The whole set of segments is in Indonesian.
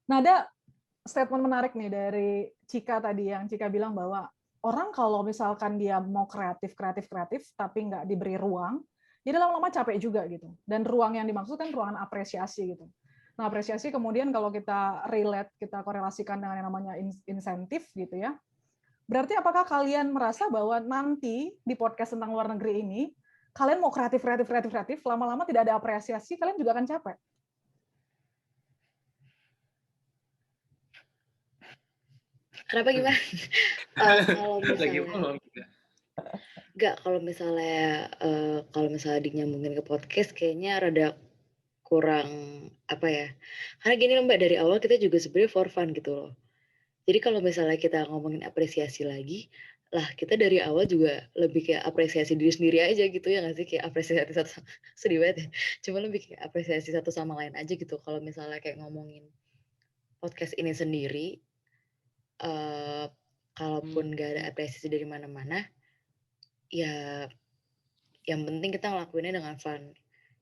Nah, ada statement menarik nih dari Cika tadi, yang Cika bilang bahwa orang kalau misalkan dia mau kreatif, tapi nggak diberi ruang, jadi lama-lama capek juga gitu. Dan ruang yang dimaksud kan ruangan apresiasi gitu. Nah, apresiasi kemudian kalau kita relate, kita korelasikan dengan yang namanya insentif gitu ya. Berarti apakah kalian merasa bahwa nanti di podcast tentang luar negeri ini, kalian mau kreatif, lama-lama tidak ada apresiasi, kalian juga akan capek? Kenapa gimana? Kalau Lagi misalnya ngomong juga. nggak, kalau misalnya dinyambungin ke podcast kayaknya rada kurang apa ya. Karena gini loh Mbak, dari awal kita juga sebenarnya for fun gitu loh. Jadi kalau misalnya kita ngomongin apresiasi lagi, lah kita dari awal juga lebih kayak apresiasi diri sendiri aja gitu ya nggak sih, kayak apresiasi satu sama sedih banget ya. Cuma lebih kayak apresiasi satu sama lain aja gitu. Kalau misalnya kayak ngomongin podcast ini sendiri, kalaupun nggak ada apresiasi dari mana-mana, ya yang penting kita ngelakuinnya dengan fun.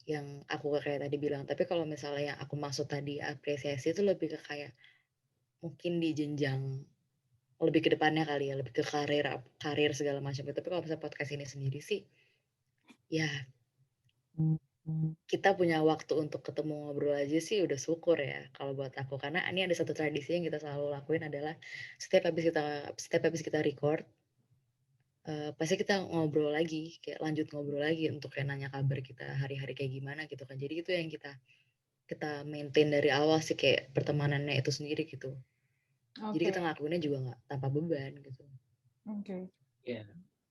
Yang aku kayak tadi bilang. Tapi kalau misalnya yang aku maksud tadi apresiasi itu lebih ke kayak mungkin di jenjang lebih ke depannya kali ya, lebih ke karir segala macam. Tapi kalau misalnya podcast ini sendiri sih, ya kita punya waktu untuk ketemu ngobrol aja sih udah syukur ya kalau buat aku. Karena ini ada satu tradisi yang kita selalu lakuin adalah setiap habis kita record, pasti kita ngobrol lagi, kayak lanjut ngobrol lagi untuk kayak nanya kabar kita hari-hari kayak gimana gitu kan. Jadi itu yang kita maintain dari awal sih, kayak pertemanannya itu sendiri gitu. Jadi kita ngelakuinnya juga nggak tanpa beban gitu. Oke. Ya,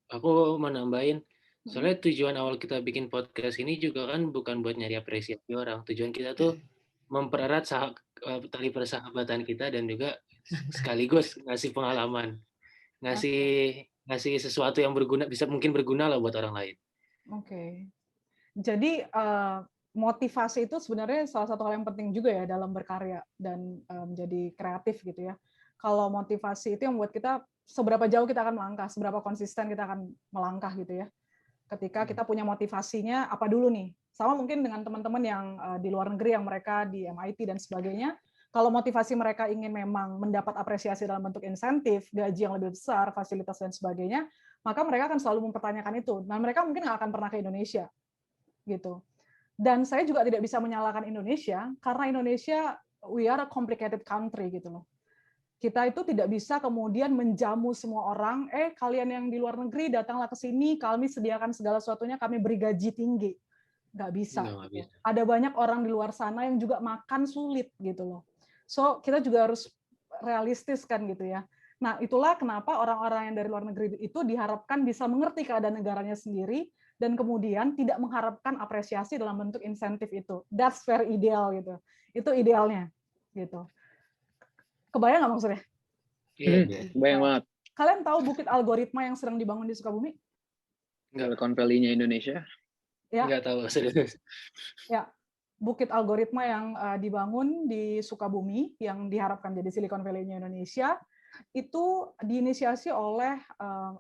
aku mau nambahin, soalnya tujuan awal kita bikin podcast ini juga kan bukan buat nyari apresiasi orang. Tujuan kita tuh mempererat tali persahabatan kita dan juga sekaligus ngasih pengalaman, ngasih sesuatu yang berguna, bisa mungkin berguna lah buat orang lain. Oke. Jadi motivasi itu sebenarnya salah satu hal yang penting juga ya dalam berkarya dan menjadi kreatif gitu ya. Kalau motivasi itu yang membuat kita seberapa jauh kita akan melangkah, seberapa konsisten kita akan melangkah gitu ya. Ketika kita punya motivasinya apa dulu nih. Sama mungkin dengan teman-teman yang di luar negeri yang mereka di MIT dan sebagainya. Kalau motivasi mereka ingin memang mendapat apresiasi dalam bentuk insentif, gaji yang lebih besar, fasilitas dan sebagainya, maka mereka akan selalu mempertanyakan itu. Dan mereka mungkin nggak akan pernah ke Indonesia gitu. Dan saya juga tidak bisa menyalahkan Indonesia karena Indonesia we are a complicated country gitu loh. Kita itu tidak bisa kemudian menjamu semua orang, kalian yang di luar negeri datanglah ke sini, kami sediakan segala sesuatunya, kami beri gaji tinggi. Nggak bisa. Nggak bisa. Ada banyak orang di luar sana yang juga makan sulit gitu loh. So kita juga harus realistis kan gitu ya. Nah itulah kenapa orang-orang yang dari luar negeri itu diharapkan bisa mengerti keadaan negaranya sendiri dan kemudian tidak mengharapkan apresiasi dalam bentuk insentif itu. That's very ideal gitu. Itu idealnya gitu. Kebayang nggak maksudnya? Iya. Bayang banget. Kalian tahu Bukit Algoritma yang sedang dibangun di Sukabumi? Silicon Valley-nya Indonesia. Ya. Nggak tahu serius. Ya, Bukit Algoritma yang dibangun di Sukabumi, yang diharapkan jadi Silicon Valley-nya Indonesia, itu diinisiasi oleh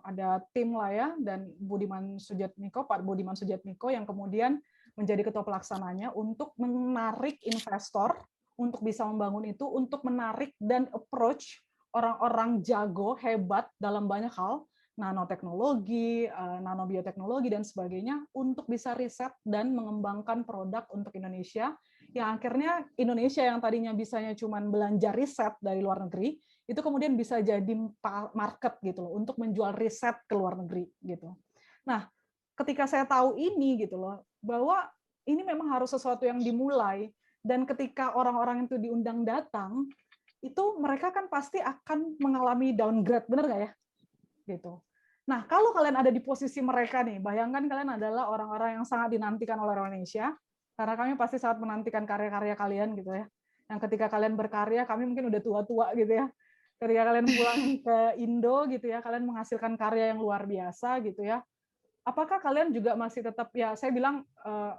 ada tim lah ya, dan Pak Budiman Sujatmiko yang kemudian menjadi ketua pelaksananya untuk menarik investor untuk bisa membangun itu, untuk menarik dan approach orang-orang jago, hebat dalam banyak hal, nanoteknologi, nanobioteknologi, dan sebagainya, untuk bisa riset dan mengembangkan produk untuk Indonesia, yang akhirnya Indonesia yang tadinya bisanya cuma belanja riset dari luar negeri, itu kemudian bisa jadi market gitu loh, untuk menjual riset ke luar negeri gitu. Nah, ketika saya tahu ini gitu loh, bahwa ini memang harus sesuatu yang dimulai, dan ketika orang-orang itu diundang datang, itu mereka kan pasti akan mengalami downgrade, benar nggak ya? Gitu. Nah, kalau kalian ada di posisi mereka nih, bayangkan kalian adalah orang-orang yang sangat dinantikan oleh Indonesia, karena kami pasti sangat menantikan karya-karya kalian gitu ya. Yang ketika kalian berkarya, kami mungkin udah tua-tua gitu ya. Ketika kalian pulang ke Indo gitu ya, kalian menghasilkan karya yang luar biasa gitu ya. Apakah kalian juga masih tetap, ya saya bilang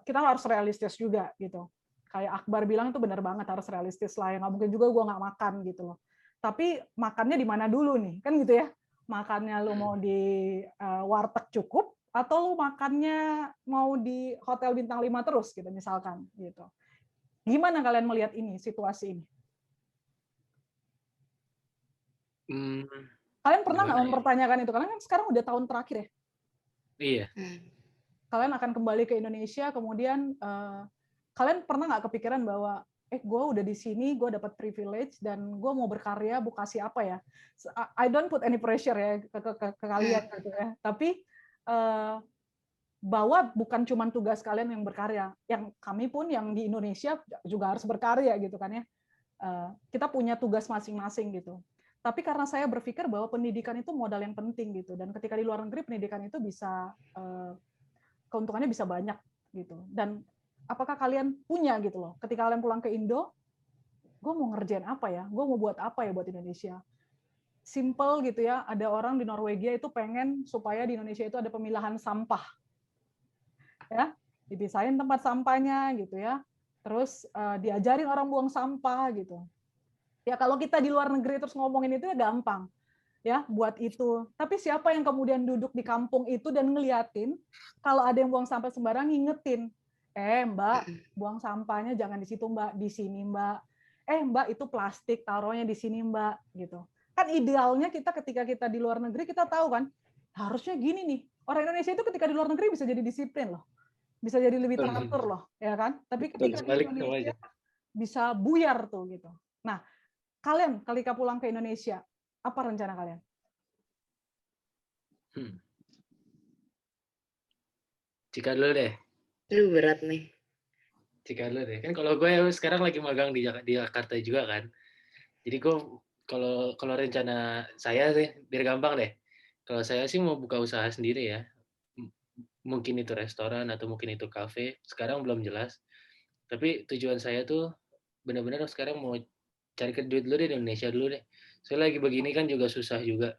kita harus realistis juga gitu. Kayak Akbar bilang itu benar banget, harus realistis lah. Nggak mungkin juga gue nggak makan gitu loh. Tapi makannya di mana dulu nih, kan gitu ya. Makannya lu mau di warteg cukup, atau lu makannya mau di hotel bintang 5 terus gitu misalkan gitu. Gimana kalian melihat ini, situasi ini? Kalian pernah nggak Gimana ya? mempertanyakan itu? Kalian kan sekarang udah tahun terakhir ya. Iya. Kalian akan kembali ke Indonesia, kemudian kalian pernah nggak kepikiran bahwa gue udah di sini, gue dapat privilege dan gue mau berkarya, mau kasih apa ya? I don't put any pressure ya ke kalian gitu ya. Tapi bahwa bukan cuma tugas kalian yang berkarya, yang kami pun yang di Indonesia juga harus berkarya gitu kan ya. Kita punya tugas masing-masing gitu. Tapi karena saya berpikir bahwa pendidikan itu modal yang penting gitu, dan ketika di luar negeri pendidikan itu bisa keuntungannya bisa banyak gitu. Dan apakah kalian punya gitu loh, ketika kalian pulang ke Indo, gue mau ngerjain apa ya, gue mau buat apa ya buat Indonesia. Simple gitu ya, ada orang di Norwegia itu pengen supaya di Indonesia itu ada pemilahan sampah, ya, dipisahin tempat sampahnya gitu ya, terus diajarin orang buang sampah gitu. Ya kalau kita di luar negeri terus ngomongin itu ya gampang ya buat itu. Tapi siapa yang kemudian duduk di kampung itu dan ngeliatin kalau ada yang buang sampah sembarang, ngingetin, Mbak, buang sampahnya jangan di situ Mbak, di sini Mbak. Mbak, itu plastik, taruhnya di sini Mbak, gitu. Kan idealnya kita ketika kita di luar negeri kita tahu kan, harusnya gini nih. Orang Indonesia itu ketika di luar negeri bisa jadi disiplin loh. Bisa jadi lebih teratur loh, ya kan? Tapi ketika di Indonesia bisa buyar tuh gitu. Nah, kalian ketika pulang ke Indonesia, apa rencana kalian? Cika dulu deh. Lu berat nih. Cika dulu deh. Kan kalau gue sekarang lagi magang di Jakarta juga kan. Jadi gue kalau rencana saya sih biar gampang deh. Kalau saya sih mau buka usaha sendiri ya. Mungkin itu restoran atau mungkin itu kafe. Sekarang belum jelas. Tapi tujuan saya tuh benar-benar sekarang mau cari duit dulu deh di Indonesia dulu deh. Soalnya lagi begini kan juga susah juga.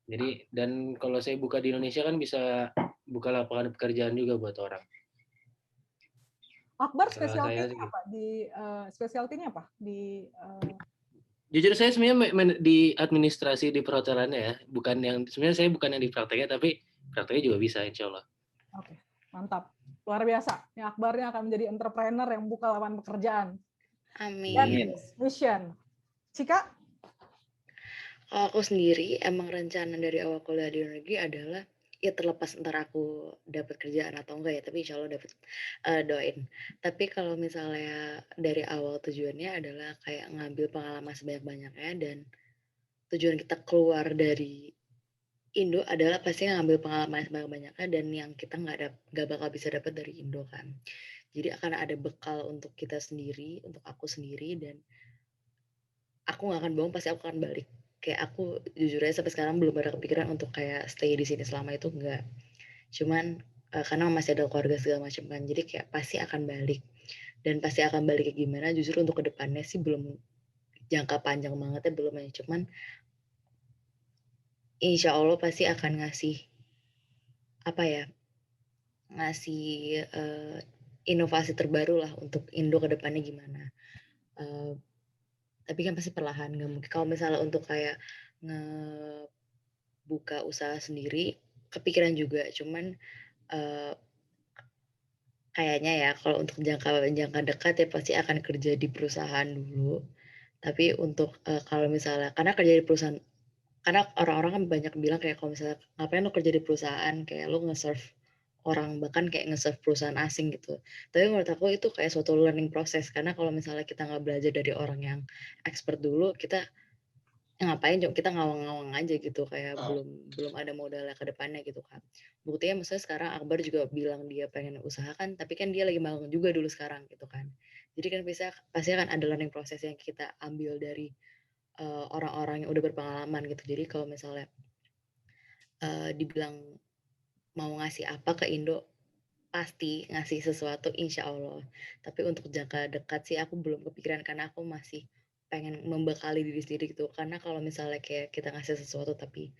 Jadi dan kalau saya buka di Indonesia kan bisa buka lapangan pekerjaan juga buat orang. Akbar spesialtinya apa? Spesialtinya apa? Jujur saya sebenarnya di administrasi di perhotelannya ya, sebenarnya saya bukan yang di prakteknya, tapi prakteknya juga bisa insya Allah. Oke, mantap, luar biasa. Yang Akbarnya akan menjadi entrepreneur yang buka lapangan pekerjaan. Amin. Mission. Cika? Kalau aku sendiri emang rencana dari awal kuliah di luar negeri adalah ya terlepas ntar aku dapat kerjaan atau enggak ya, tapi insya Allah dapat, doain. Tapi kalau misalnya dari awal tujuannya adalah kayak ngambil pengalaman sebanyak-banyaknya, dan tujuan kita keluar dari Indo adalah pasti ngambil pengalaman sebanyak-banyaknya, dan yang kita nggak bakal bisa dapat dari Indo kan. Jadi akan ada bekal untuk kita sendiri, untuk aku sendiri, dan aku nggak akan bohong, pasti aku akan balik. Kayak aku jujur aja sampai sekarang belum ada kepikiran untuk kayak stay di sini selama itu, enggak. Cuman karena masih ada keluarga segala macam kan, jadi kayak pasti akan balik. Dan pasti akan balik kayak gimana, jujur untuk kedepannya sih belum, jangka panjang banget ya belum ya. Cuman insya Allah pasti akan ngasih apa ya, ngasih inovasi terbaru lah untuk Indo kedepannya gimana. Tapi kan pasti perlahan, nggak mungkin kalau misalnya untuk kayak buka usaha sendiri, kepikiran juga, cuman kayaknya ya kalau untuk jangka dekat ya pasti akan kerja di perusahaan dulu. Tapi untuk kalau misalnya karena kerja di perusahaan, karena orang-orang kan banyak bilang kayak kalau misalnya ngapain lo kerja di perusahaan, kayak lo nge-serve orang, bahkan kayak nge-serve perusahaan asing gitu. Tapi menurut aku itu kayak suatu learning process, karena kalau misalnya kita nggak belajar dari orang yang expert dulu, kita ngapain kita ngawang-ngawang aja gitu, kayak belum ada modalnya ke depannya gitu kan. Buktinya maksudnya sekarang Akbar juga bilang dia pengen usaha kan, tapi kan dia lagi magang juga dulu sekarang gitu kan. Jadi kan pasti akan ada learning proses yang kita ambil dari orang-orang yang udah berpengalaman gitu. Jadi kalau misalnya dibilang mau ngasih apa ke Indo, pasti ngasih sesuatu insya Allah. Tapi untuk jangka dekat sih aku belum kepikiran, karena aku masih pengen membekali diri sendiri gitu. Karena kalau misalnya kayak kita ngasih sesuatu tapi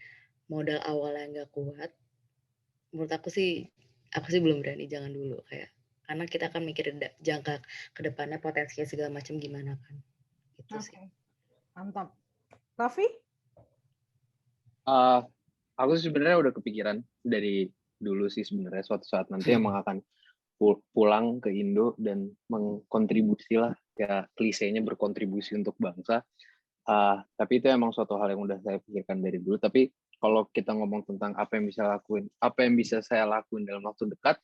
modal awalnya nggak kuat, menurut aku sih belum berani, jangan dulu kayak. Karena kita akan mikir jangka kedepannya potensinya segala macam gimana kan. Gitu sih. Mantap. Raffi? Aku sebenarnya udah kepikiran dari dulu sih sebenarnya suatu saat nanti emang akan pulang ke Indo dan mengkontribusi lah, ya klisenya berkontribusi untuk bangsa. Tapi itu emang suatu hal yang udah saya pikirkan dari dulu. Tapi kalau kita ngomong tentang apa yang bisa saya lakuin dalam waktu dekat,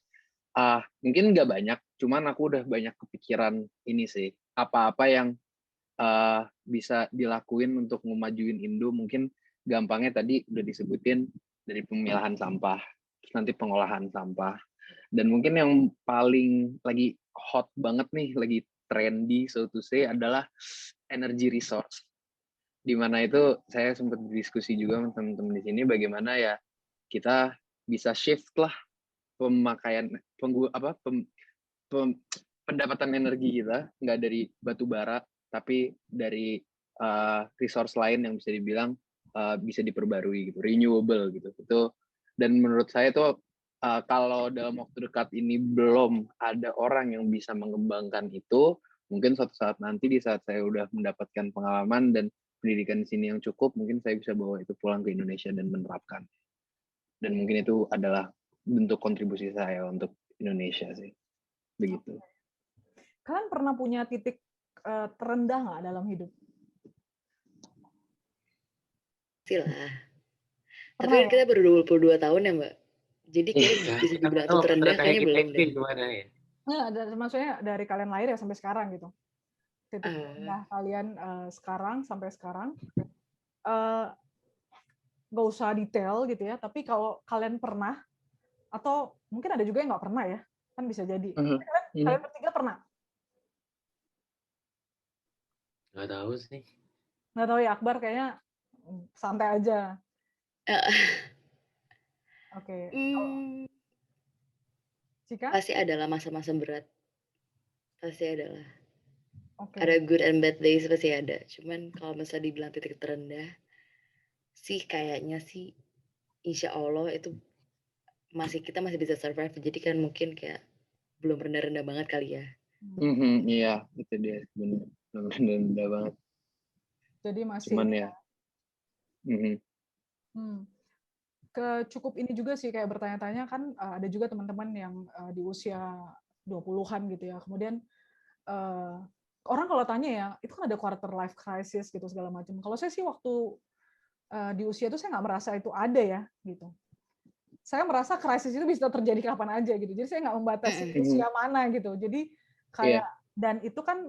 mungkin nggak banyak. Cuman aku udah banyak kepikiran ini sih. Apa-apa yang bisa dilakuin untuk memajuin Indo. Mungkin gampangnya tadi udah disebutin dari pemilahan sampah, terus nanti pengolahan sampah. Dan mungkin yang paling lagi hot banget nih, lagi trendy so to say adalah energy resource. Di mana itu saya sempat diskusi juga sama teman-teman di sini bagaimana ya kita bisa shift lah pemakaian pendapatan energi kita nggak dari batu bara tapi dari resource lain yang bisa dibilang bisa diperbarui gitu, renewable gitu. Itu dan menurut saya itu kalau dalam waktu dekat ini belum ada orang yang bisa mengembangkan itu, mungkin suatu saat nanti di saat saya udah mendapatkan pengalaman dan pendidikan di sini yang cukup, mungkin saya bisa bawa itu pulang ke Indonesia dan menerapkan. Dan mungkin itu adalah bentuk kontribusi saya untuk Indonesia sih. Begitu. Kalian pernah punya titik terendah nggak dalam hidup? Silah. Tapi kan kita baru 22 tahun ya, Mbak. Jadi kayaknya bisa dibilang itu terendah kayaknya belum deh. Gimana ya? Maksudnya dari kalian lahir ya sampai sekarang gitu. Titik terendah kalian sekarang sampai sekarang. Nggak usah detail gitu ya, tapi kalau kalian pernah, atau mungkin ada juga yang nggak pernah ya, kan bisa jadi. Kalian bertiga pernah? Nggak tahu sih. Nggak tahu ya, Akbar kayaknya santai aja. Oke. Cika? Pasti adalah masa-masa berat. Pasti adalah. Okay. Ada good and bad days pasti ada. Cuman kalau misalnya dibilang titik terendah, sih kayaknya sih insya Allah itu kita masih bisa survive. Jadi kan mungkin kayak belum rendah-rendah banget kali ya. Iya, itu dia benar rendah banget. Jadi masih. Cuman ya. Cukup ini juga sih kayak bertanya-tanya kan ada juga teman-teman yang di usia 20-an gitu ya. Kemudian orang kalau tanya ya, itu kan ada quarter life crisis gitu segala macam. Kalau saya sih waktu di usia itu saya nggak merasa itu ada ya gitu. Saya merasa krisis itu bisa terjadi kapan aja gitu. Jadi saya nggak membatasi usia mana gitu. Jadi kayak dan itu kan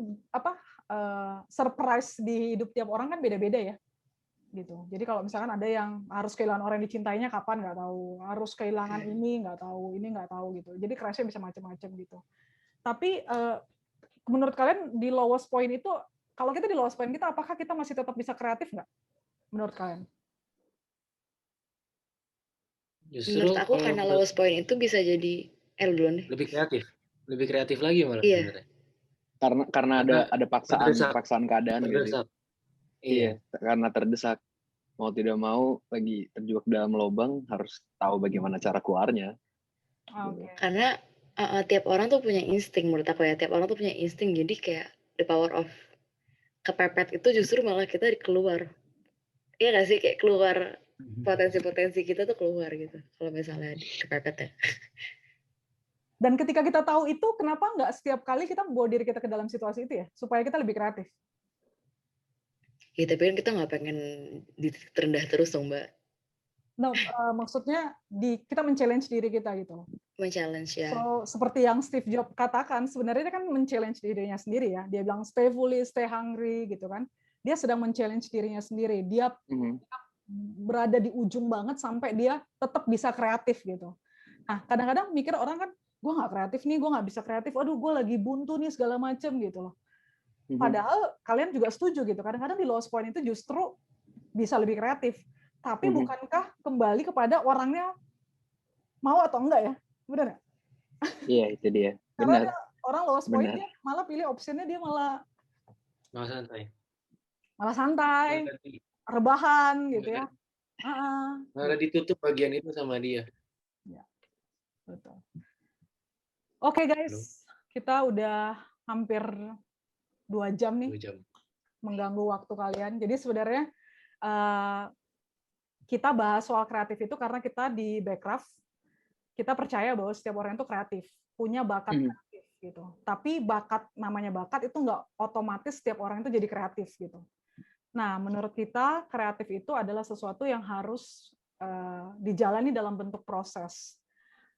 surprise di hidup tiap orang kan beda-beda ya. Gitu. Jadi kalau misalkan ada yang harus kehilangan orang yang dicintainya kapan nggak tahu, harus kehilangan ini nggak tahu gitu. Jadi krisisnya bisa macam-macam gitu. Tapi menurut kalian di lowest point itu, kalau kita di lowest point kita, apakah kita masih tetap bisa kreatif nggak? Menurut kalian? Justru menurut aku karena lowest point itu bisa jadi duluan deh. Lebih kreatif lagi malah sebenarnya. Karena ada paksaan keadaan gitu. Iya, karena terdesak. Mau tidak mau lagi terjebak dalam lubang harus tahu bagaimana cara keluarnya. Okay. Karena tiap orang tuh punya insting menurut aku ya. Tiap orang tuh punya insting. Jadi kayak the power of kepepet itu justru malah kita keluar. Iya nggak sih, kayak keluar potensi-potensi kita tuh keluar gitu. Kalau misalnya kepepet ya. Dan ketika kita tahu itu, kenapa nggak setiap kali kita membawa diri kita ke dalam situasi itu ya, supaya kita lebih kreatif? Ya tapi kan kita nggak pengen di titik terendah terus dong, Mbak. No, maksudnya kita men-challenge diri kita gitu. Men-challenge ya. So, seperti yang Steve Jobs katakan, sebenarnya dia kan men-challenge dirinya sendiri ya. Dia bilang stay foolish, stay hungry gitu kan. Dia sedang men-challenge dirinya sendiri. Dia berada di ujung banget sampai dia tetap bisa kreatif gitu. Nah, kadang-kadang mikir orang kan, gue nggak kreatif nih, gue nggak bisa kreatif, aduh gue lagi buntu nih segala macem gitu loh. Padahal kalian juga setuju gitu, kadang-kadang di lowest point itu justru bisa lebih kreatif. Tapi bukankah kembali kepada orangnya mau atau enggak ya? Benar nggak? Iya, itu dia. Karena orang lowest point dia malah pilih opsinya dia malah santai, rebahan gitu ya. Malah ditutup bagian itu sama dia. Ya, betul. Oke guys, kita udah hampir 2 jam nih. 2 jam. Mengganggu waktu kalian. Jadi sebenarnya kita bahas soal kreatif itu karena kita di Backcraft, kita percaya bahwa setiap orang itu kreatif, punya bakat kreatif gitu. Tapi namanya bakat itu nggak otomatis setiap orang itu jadi kreatif gitu. Nah, menurut kita kreatif itu adalah sesuatu yang harus dijalani dalam bentuk proses.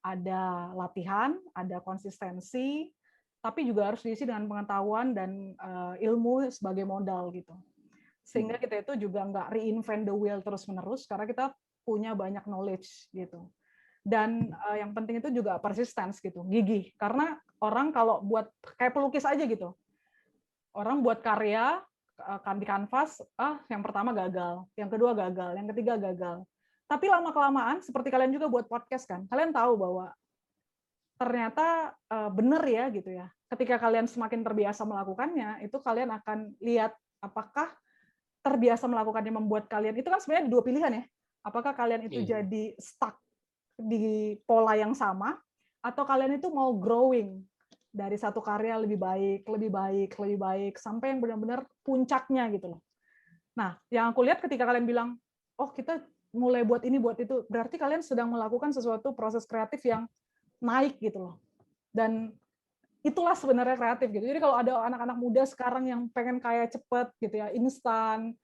Ada latihan, ada konsistensi, tapi juga harus diisi dengan pengetahuan dan ilmu sebagai modal gitu. Sehingga kita itu juga nggak reinvent the wheel terus-menerus, karena kita punya banyak knowledge gitu. Dan yang penting itu juga persistence gitu, gigih. Karena orang kalau buat kayak pelukis aja gitu, orang buat karya di kanvas, yang pertama gagal, yang kedua gagal, yang ketiga gagal. Tapi lama-kelamaan, seperti kalian juga buat podcast kan, kalian tahu bahwa ternyata benar ya gitu ya. Ketika kalian semakin terbiasa melakukannya, itu kalian akan lihat apakah terbiasa melakukannya membuat kalian, itu kan sebenarnya ada dua pilihan ya. Apakah kalian itu jadi stuck di pola yang sama, atau kalian itu mau growing dari satu karya lebih baik, lebih baik, lebih baik, sampai yang benar-benar puncaknya gitu loh. Nah, yang aku lihat ketika kalian bilang, oh kita mulai buat ini, buat itu, berarti kalian sedang melakukan sesuatu proses kreatif yang naik gitu loh. Dan itulah sebenarnya kreatif gitu. Jadi kalau ada anak-anak muda sekarang yang pengen kaya cepet gitu ya, instan,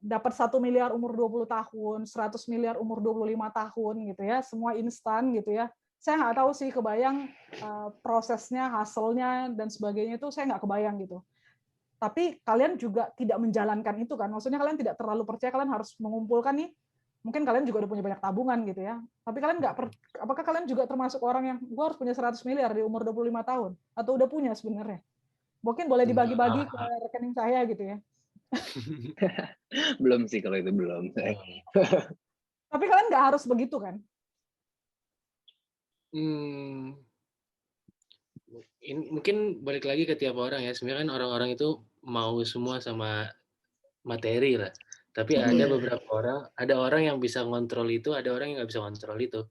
dapat 1 miliar umur 20 tahun, 100 miliar umur 25 tahun gitu ya, semua instan gitu ya. Saya nggak tahu sih kebayang prosesnya, hasilnya dan sebagainya itu saya nggak kebayang gitu. Tapi kalian juga tidak menjalankan itu kan, maksudnya kalian tidak terlalu percaya kalian harus mengumpulkan nih, mungkin kalian juga udah punya banyak tabungan gitu ya, tapi kalian nggak, apakah kalian juga termasuk orang yang gue harus punya 100 miliar di umur 25 tahun, atau udah punya sebenarnya? Mungkin boleh dibagi-bagi ke rekening saya gitu ya. Belum sih kalau itu belum. Tapi kalian nggak harus begitu kan? Mungkin balik lagi ke tiap orang ya. Sebenarnya kan orang-orang itu mau semua sama materi lah. Tapi ada beberapa orang, ada orang yang bisa ngontrol itu, ada orang yang nggak bisa ngontrol itu.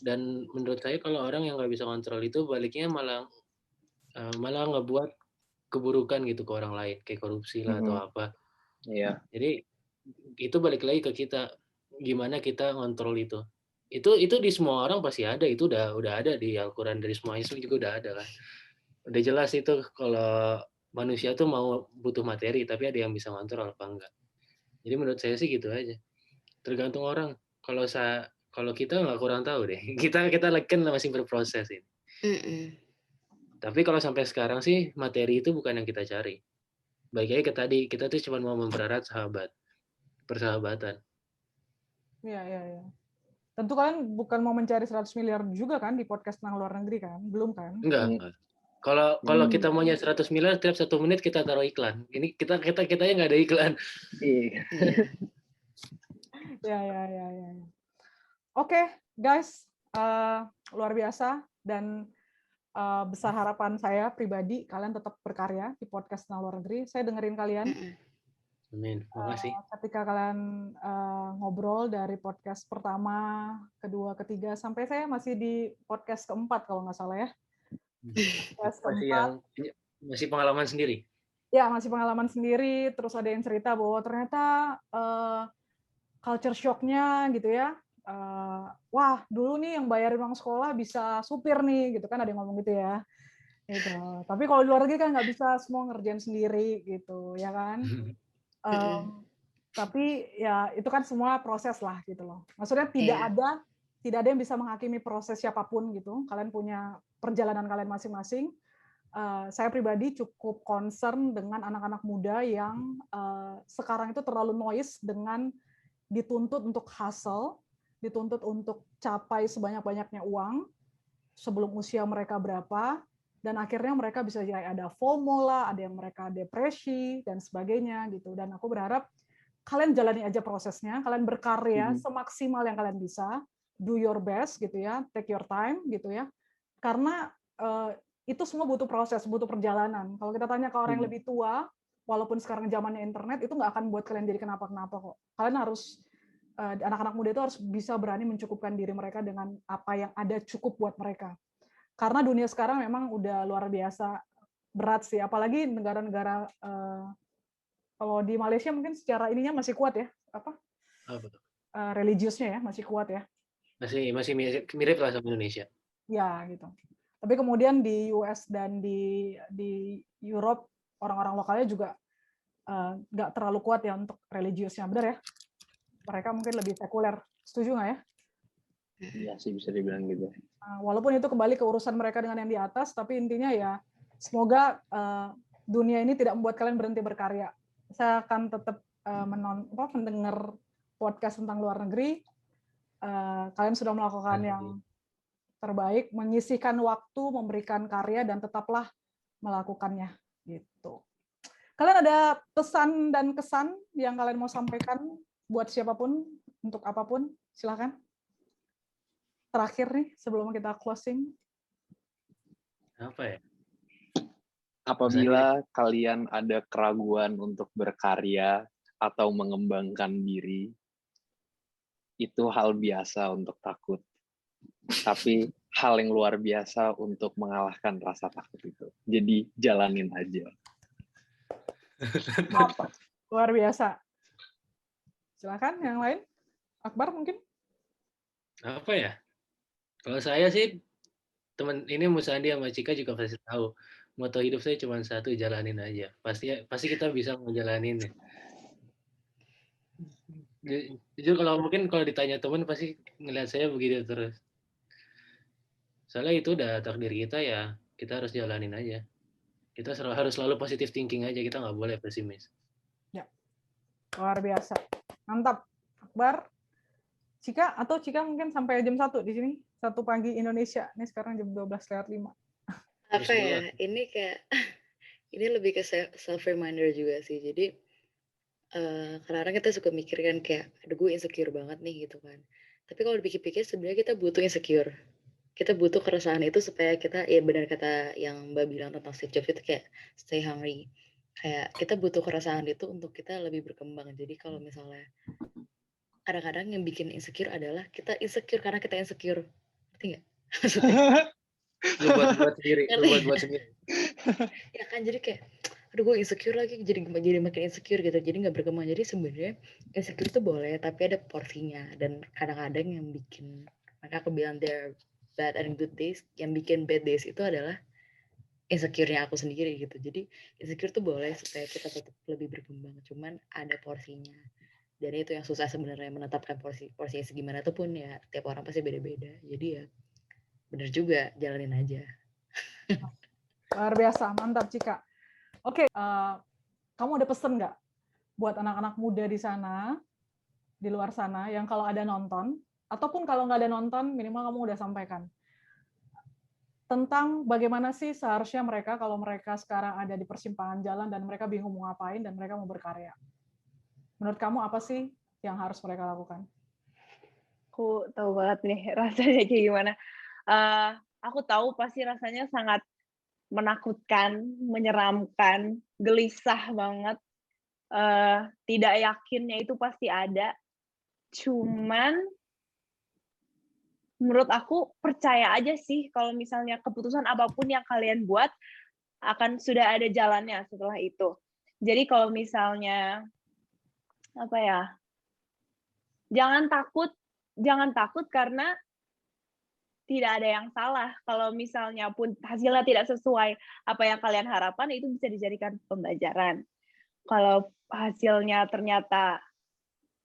Dan menurut saya kalau orang yang nggak bisa ngontrol itu, baliknya malah ngebuat keburukan gitu ke orang lain, kayak korupsi lah atau apa. Iya. Jadi itu balik lagi ke kita, gimana kita ngontrol itu. Itu di semua orang pasti ada, itu udah ada di Al-Quran, dari semua Islam juga udah ada kan. Udah jelas itu kalau manusia tuh mau butuh materi, tapi ada yang bisa ngontrol apa enggak. Jadi menurut saya sih gitu aja. Tergantung orang. Kalau kita nggak kurang tahu deh. Kita kan masih berproses ini. Tapi kalau sampai sekarang sih materi itu bukan yang kita cari. Baik aja ke tadi, kita tuh cuma mau mempererat persahabatan. Iya. Tentu kalian bukan mau mencari 100 miliar juga kan di podcast tentang luar negeri kan? Belum kan? Enggak. Kalau kita maunya 100 miliar, tiap 1 menit kita taruh iklan. Ini kita nggak ada iklan. Ya. Oke, guys, luar biasa dan besar harapan saya pribadi kalian tetap berkarya di podcast tentang luar negeri. Saya dengerin kalian. Amin. Makasih. Ketika kalian ngobrol dari podcast pertama, kedua, ketiga, sampai saya masih di podcast keempat kalau nggak salah ya. Masih pengalaman sendiri. Ya, masih pengalaman sendiri. Terus ada yang cerita bahwa ternyata culture shock-nya gitu ya. Wah, dulu nih yang bayarin uang sekolah bisa supir nih, gitu kan, ada yang ngomong gitu ya. Gitu. Tapi kalau di luar negeri kan nggak bisa semua ngerjain sendiri gitu, ya kan. Tapi ya itu kan semua proses lah gitu loh. Maksudnya tidak ada yang bisa menghakimi proses siapapun gitu. Kalian punya perjalanan kalian masing-masing. Saya pribadi cukup concern dengan anak-anak muda yang sekarang itu terlalu noise dengan dituntut untuk hustle, dituntut untuk capai sebanyak-banyaknya uang sebelum usia mereka berapa, dan akhirnya mereka bisa jadi ada FOMO lah, ada yang mereka depresi dan sebagainya gitu. Dan aku berharap kalian jalani aja prosesnya, kalian berkarya semaksimal yang kalian bisa, do your best gitu ya, take your time gitu ya, karena itu semua butuh proses, butuh perjalanan. Kalau kita tanya ke orang yang lebih tua, walaupun sekarang zamannya internet, itu nggak akan buat kalian jadi kenapa-kenapa kok. Kalian harus, anak-anak muda itu harus bisa berani mencukupkan diri mereka dengan apa yang ada cukup buat mereka. Karena dunia sekarang memang udah luar biasa berat sih, apalagi negara-negara, kalau di Malaysia mungkin secara ininya masih kuat ya, religiusnya ya, masih kuat ya. Masih mirip lah sama Indonesia. Ya, gitu. Tapi kemudian di US dan di Europe, orang-orang lokalnya juga nggak terlalu kuat ya untuk religiusnya, benar ya? Mereka mungkin lebih sekuler, setuju nggak ya? Iya sih bisa dibilang gitu. Walaupun itu kembali ke urusan mereka dengan yang di atas, tapi intinya ya semoga dunia ini tidak membuat kalian berhenti berkarya. Saya akan tetap mendengar podcast tentang luar negeri. Kalian sudah melakukan yang terbaik, menyisihkan waktu, memberikan karya, dan tetaplah melakukannya. Gitu. Kalian ada pesan dan kesan yang kalian mau sampaikan buat siapapun, untuk apapun? Silakan. Terakhir nih, sebelum kita closing. Apa ya? Apabila kalian ada keraguan untuk berkarya atau mengembangkan diri, itu hal biasa untuk takut. Tapi hal yang luar biasa untuk mengalahkan rasa takut itu. Jadi jalanin aja. Apa? Luar biasa. Silakan yang lain. Akbar mungkin? Apa ya? Kalau saya sih, teman ini Musandi sama Cika juga pasti tahu. Moto hidup saya cuma satu, jalanin aja. Pasti kita bisa ngejalaninnya. Jujur kalau ditanya teman pasti ngeliat saya begitu terus. Soalnya itu udah takdir kita ya, kita harus jalanin aja. Kita harus selalu positive thinking aja, kita nggak boleh pesimis. Ya, luar biasa. Mantap. Akbar, Cika mungkin sampai jam 1 di sini, 1 pagi Indonesia. Ini sekarang jam 12:05. Apa ya, ini kayak, ini lebih ke self-reminder juga sih. Jadi, kadang-kadang kita suka mikir kan kayak, aduh gue insecure banget nih gitu kan. Tapi kalau dipikir-pikir sebenarnya kita butuh insecure. Kita butuh keresahan itu supaya kita, ya benar kata yang Mbak bilang tentang Steve Jobs itu kayak stay hungry. Kayak kita butuh keresahan itu untuk kita lebih berkembang. Jadi kalau misalnya kadang-kadang yang bikin insecure adalah kita insecure karena kita insecure. Ngerti nggak? Lu buat sendiri, buat sendiri. Ya kan, jadi kayak aduh gue insecure lagi, jadi makin insecure gitu, jadi nggak berkembang. Jadi sebenarnya insecure itu boleh, tapi ada porsinya. Dan kadang-kadang yang bikin, maka aku bilang there bad and good days, yang bikin bad days itu adalah insecure-nya aku sendiri gitu. Jadi insecure tuh boleh supaya kita tetap lebih berkembang, cuman ada porsinya. Dan itu yang susah sebenarnya, menetapkan porsinya segimana tuh pun ya tiap orang pasti beda-beda. Jadi ya bener juga, jalanin aja. Luar biasa, mantap Cika. Oke, kamu ada pesen nggak buat anak-anak muda di sana, di luar sana, yang kalau ada nonton, ataupun kalau nggak ada nonton, minimal kamu udah sampaikan. Tentang bagaimana sih seharusnya mereka, kalau mereka sekarang ada di persimpangan jalan, dan mereka bingung mau ngapain, dan mereka mau berkarya. Menurut kamu apa sih yang harus mereka lakukan? Aku tahu banget nih rasanya kayak gimana. Aku tahu pasti rasanya sangat menakutkan, menyeramkan, gelisah banget. Tidak yakinnya itu pasti ada. Cuman menurut aku percaya aja sih kalau misalnya keputusan apapun yang kalian buat akan sudah ada jalannya setelah itu. Jadi kalau misalnya apa ya? Jangan takut karena tidak ada yang salah. Kalau misalnya pun hasilnya tidak sesuai apa yang kalian harapkan, itu bisa dijadikan pembelajaran. Kalau hasilnya ternyata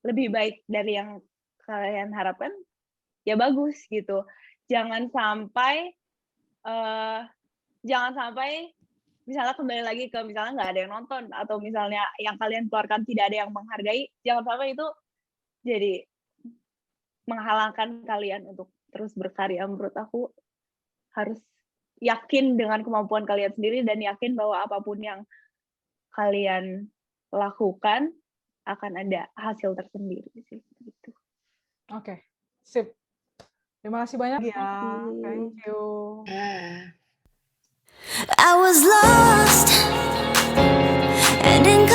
lebih baik dari yang kalian harapkan, ya bagus gitu. Jangan sampai misalnya kembali lagi ke misalnya nggak ada yang nonton, atau misalnya yang kalian keluarkan tidak ada yang menghargai, jangan sampai itu jadi menghalangkan kalian untuk terus berkarya. Menurut aku harus yakin dengan kemampuan kalian sendiri, dan yakin bahwa apapun yang kalian lakukan akan ada hasil tersendiri sih. Gitu. Oke, sip. Terima kasih banyak ya. Thank you. I was lost and in